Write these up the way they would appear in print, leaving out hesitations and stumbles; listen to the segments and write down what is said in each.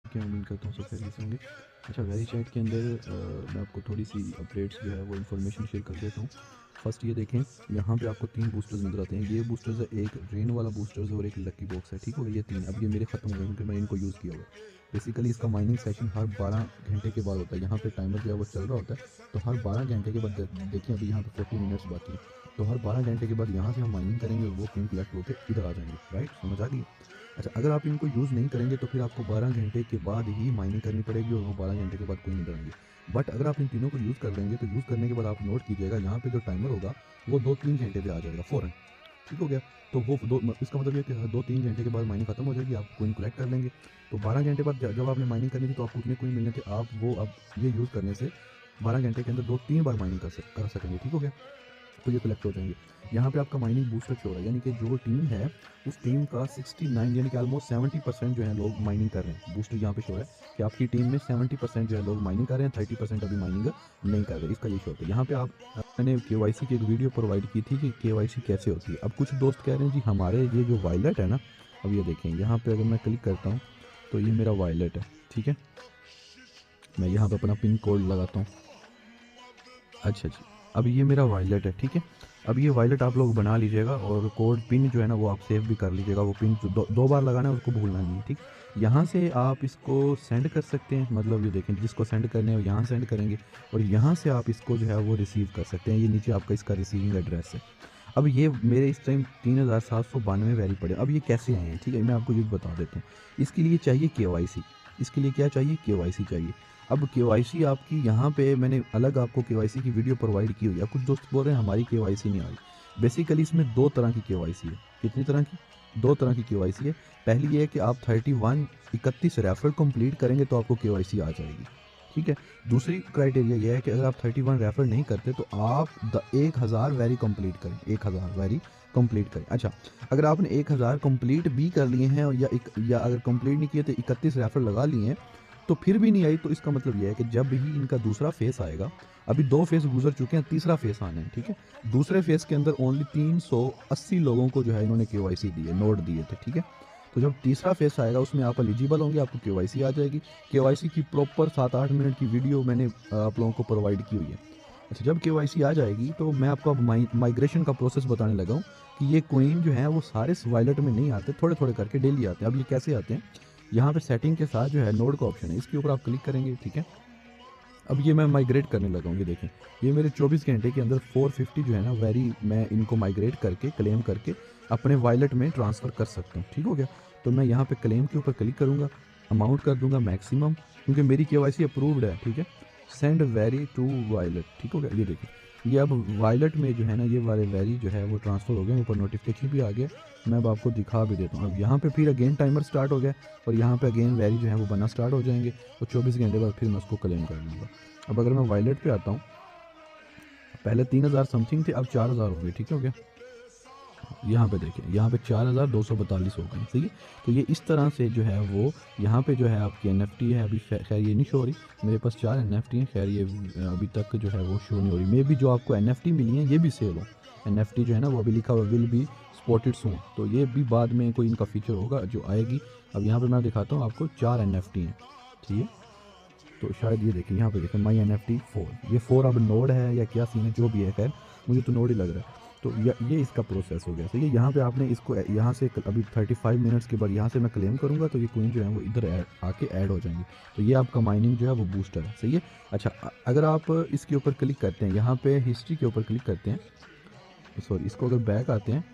क्या उम्मीद करता हूँ सब खैरियत से होंगे। अच्छा, वेरी चैट के अंदर मैं आपको थोड़ी सी अपडेट्स जो है वो इन्फॉर्मेशन शेयर कर देता हूँ। फर्स्ट ये देखें, यहाँ पे आपको 3 बूस्टर्स नज़र आते हैं। ये बूस्टर्स है, एक रेन वाला बूस्टर्स है और एक लकी बॉक्स है, ठीक हो गया। ये 3 अब ये मेरे ख़त्म हो गए क्योंकि मैंने इनको यूज़ किया हुआ है। बेसिकली इसका माइनिंग सेशन हर 12 घंटे के बाद होता है। यहाँ पे टाइमर जो है वो चल रहा होता है, तो हर 12 घंटे के बाद देखिए अभी यहाँ पे 40 मिनट्स बाकी है, तो हर 12 घंटे के बाद यहाँ से हम माइनिंग करेंगे और वो पिन कलेक्ट होकर इधर आ जाएंगे। राइट, समझ आ गई। अच्छा, अगर आप इनको यूज़ नहीं करेंगे तो फिर आपको 12 घंटे के बाद ही माइनिंग करनी पड़ेगी और वो 12 घंटे के बाद कोई नहीं करेंगे। बट अगर आप इन तीनों को यूज़ कर लेंगे तो यूज़ करने के बाद आप नोट कीजिएगा, यहाँ पे जो टाइमर होगा वो 2-3 घंटे पे आ जाएगा फ़ौरन। ठीक हो गया। तो वो इसका मतलब ये कि 2-3 घंटे के बाद माइनिंग खत्म हो जाएगी, आप कोइन कलेक्ट कर लेंगे। तो 12 घंटे बाद जब आपने माइनिंग करनी थी तो आपको उतने कोइन मिलने थे, आप वो अब ये यूज़ करने से 12 घंटे के अंदर 2-3 बार माइनिंग कर सकेंगे। ठीक हो गया। तो ये कलेक्ट हो जाएंगे। यहाँ पे आपका माइनिंग बूस्टर शो हो रहा है, यानी कि जो टीम है उस टीम का 69 यानी कि ऑलमोस्ट 70% जो है लोग माइनिंग कर रहे हैं। बूस्टर यहाँ पे शो है कि आपकी टीम में 70% जो है लोग माइनिंग कर रहे हैं, 30% अभी माइनिंग नहीं कर रहे। इसका ये शो होता है। यहाँ पे आप मैंने KYC की एक वीडियो प्रोवाइड की थी कि KYC कैसे होती है। अब कुछ दोस्त कह रहे हैं जी हमारे ये जो वायलेट है ना, अब ये देखें यहाँ पे अगर मैं क्लिक करता हूँ तो ये मेरा वायलेट है। ठीक है, मैं यहाँ पे अपना पिन कोड लगाता हूँ। अच्छा जी, अब ये मेरा वायलेट है। ठीक है, अब ये वायलेट आप लोग बना लीजिएगा और कोड पिन जो है ना वो आप सेव भी कर लीजिएगा। वो पिन जो दो बार लगाना है उसको भूलना नहीं है। ठीक, यहाँ से आप इसको सेंड कर सकते हैं, मतलब ये देखें जिसको सेंड करने हैं यहाँ सेंड करेंगे और यहाँ से आप इसको जो है वो रिसीव कर सकते हैं। ये नीचे आपका इसका रिसीविंग एड्रेस है। अब ये मेरे इस टाइम 3792 वैरी पड़े। अब ये कैसे आए हैं, ठीक है, मैं आपको ये बता देता हूँ। इसके लिए चाहिए KYC। इसके लिए क्या चाहिए, KYC चाहिए। अब KYC आपकी यहाँ पे मैंने अलग आपको KYC की वीडियो प्रोवाइड की हुई है। कुछ दोस्त बोल रहे हैं हमारी KYC नहीं आ रही। बेसिकली इसमें 2 तरह की KYC है। कितनी तरह की, 2 तरह की KYC है। पहली ये है कि आप 31 रेफरल कंप्लीट करेंगे तो आपको KYC आ जाएगी। ठीक है, दूसरी क्राइटेरिया यह है कि अगर आप 31 रेफर नहीं करते तो आप 1000 वैरी कंप्लीट करें, 1000 वैरी कंप्लीट करें। अच्छा, अगर आपने 1000 कंप्लीट भी कर लिए हैं या अगर कंप्लीट नहीं किए तो 31 रेफर लगा लिए हैं तो फिर भी नहीं आई, तो इसका मतलब यह है कि जब भी इनका दूसरा फेस आएगा, अभी 2 फेस गुजर चुके हैं, तीसरा फेस आना है। ठीक है, दूसरे फेस के अंदर ओनली 380 लोगों को जो है इन्होंने KYC दी है, नोट दिए थे। ठीक है, तो जब तीसरा फेस आएगा उसमें आप एलिजिबल होंगे, आपको KYC आ जाएगी। KYC की प्रॉपर 7-8 मिनट की वीडियो मैंने आप लोगों को प्रोवाइड की हुई है। अच्छा, जब KYC आ जाएगी तो मैं आपको अब माइग्रेशन का प्रोसेस बताने लगा हूँ कि ये कोइन जो है वो सारे वायलेट में नहीं आते, थोड़े थोड़े करके डेली आते हैं। अब ये कैसे आते हैं, यहाँ पे सेटिंग के साथ जो है नोड का ऑप्शन है, इसके ऊपर आप क्लिक करेंगे। ठीक है, अब ये मैं माइग्रेट करने लगा हूँ। ये देखें, ये मेरे 24 घंटे के अंदर 450 जो है ना वेरी, मैं इनको माइग्रेट करके क्लेम करके अपने वायलेट में ट्रांसफ़र कर सकता हूँ। ठीक हो गया, तो मैं यहाँ पे क्लेम के ऊपर क्लिक करूँगा, अमाउंट कर दूंगा मैक्सिमम, क्योंकि मेरी KYC अप्रूव्ड है। ठीक है, सेंड वेरी टू वायलेट। ठीक हो गया, ये देखिए ये अब वायलेट में जो है ना ये वाले वेरी जो है वो ट्रांसफ़र हो गए, ऊपर नोटिफिकेशन भी आ गया। मैं अब आपको दिखा भी देता हूँ। अब यहाँ पे फिर अगेन टाइमर स्टार्ट हो गया और यहाँ पे अगेन वेरी जो है वो बनना स्टार्ट हो जाएंगे और 24 घंटे बाद फिर मैं उसको क्लेम कर लूँगा। अब अगर मैं वायलेट पे आता हूँ, पहले 3000 समथिंग थे, अब 4000 हो गए। ठीक हो गया, यहाँ पे देखें, यहाँ पे 4242 हो गए। सही है, तो ये इस तरह से जो है वो यहाँ पे जो है आपकी NFT है। अभी खैर ये नहीं शो हो रही, मेरे पास 4 NFT हैं। खैर ये अभी तक जो है वो शो नहीं हो रही। मे भी जो आपको NFT मिली है ये भी सेल हो। NFT जो है ना वो अभी लिखा हुआ विल बी स्पॉटेड सून, तो ये भी बाद में कोई इनका फीचर होगा जो आएगी। अब यहाँ पे मैं दिखाता हूँ आपको 4 NFT हैं। ठीक है, तो शायद ये देखिए, यहाँ पे देखें माई NFT 4, ये 4 अब नोड है या क्या सीन है जो भी है, खैर मुझे तो नोड ही लग रहा है। तो ये इसका प्रोसेस हो गया। सही है, यहाँ पे आपने इसको यहाँ से अभी 35 मिनट्स के बाद यहाँ से मैं क्लेम करूँगा तो ये कोइन जो है वो इधर आके ऐड हो जाएंगे। तो ये आपका माइनिंग जो है वो बूस्टर है। सही है, अच्छा अगर आप इसके ऊपर क्लिक करते हैं, यहाँ पे हिस्ट्री के ऊपर क्लिक करते हैं, सॉरी इसको अगर बैक आते हैं,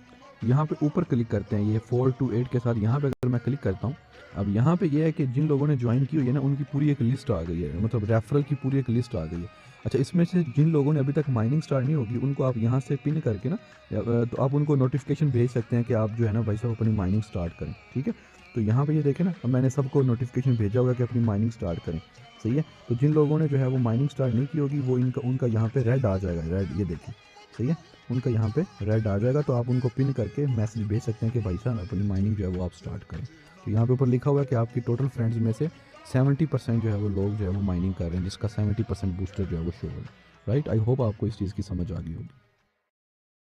यहाँ पे ऊपर क्लिक करते हैं, ये 4 to 8 के साथ यहाँ पे अगर मैं क्लिक करता हूँ, अब यहाँ पे ये है कि जिन लोगों ने ज्वाइन की हुई है ना उनकी पूरी एक लिस्ट आ गई है, मतलब रेफरल की पूरी एक लिस्ट आ गई है। अच्छा, इसमें से जिन लोगों ने अभी तक माइनिंग स्टार्ट नहीं होगी उनको आप यहाँ से पिन करके ना तो आप उनको नोटिफिकेशन भेज सकते हैं कि आप जो है ना भाई साहब अपनी माइनिंग स्टार्ट करें। ठीक है, तो यहाँ पे ये देखें ना, अब मैंने सबको नोटिफिकेशन भेजा होगा कि अपनी माइनिंग स्टार्ट करें। सही है, तो जिन लोगों ने जो है वो माइनिंग स्टार्ट नहीं की होगी वो उनका यहाँ पे रेड आ जाएगा, रेड ये देखें। सही है, उनका यहाँ पे रेड आ जाएगा, तो आप उनको पिन करके मैसेज भेज सकते हैं कि भाई साहब अपनी माइनिंग जो है वो आप स्टार्ट करें। तो यहाँ पे ऊपर लिखा हुआ है कि आपकी टोटल फ्रेंड्स में से 70% जो है वो लोग जो है वो माइनिंग कर रहे हैं, जिसका 70% बूस्टर जो है वो शो है। राइट, आई होप आपको इस चीज़ की समझ आ गई होगी।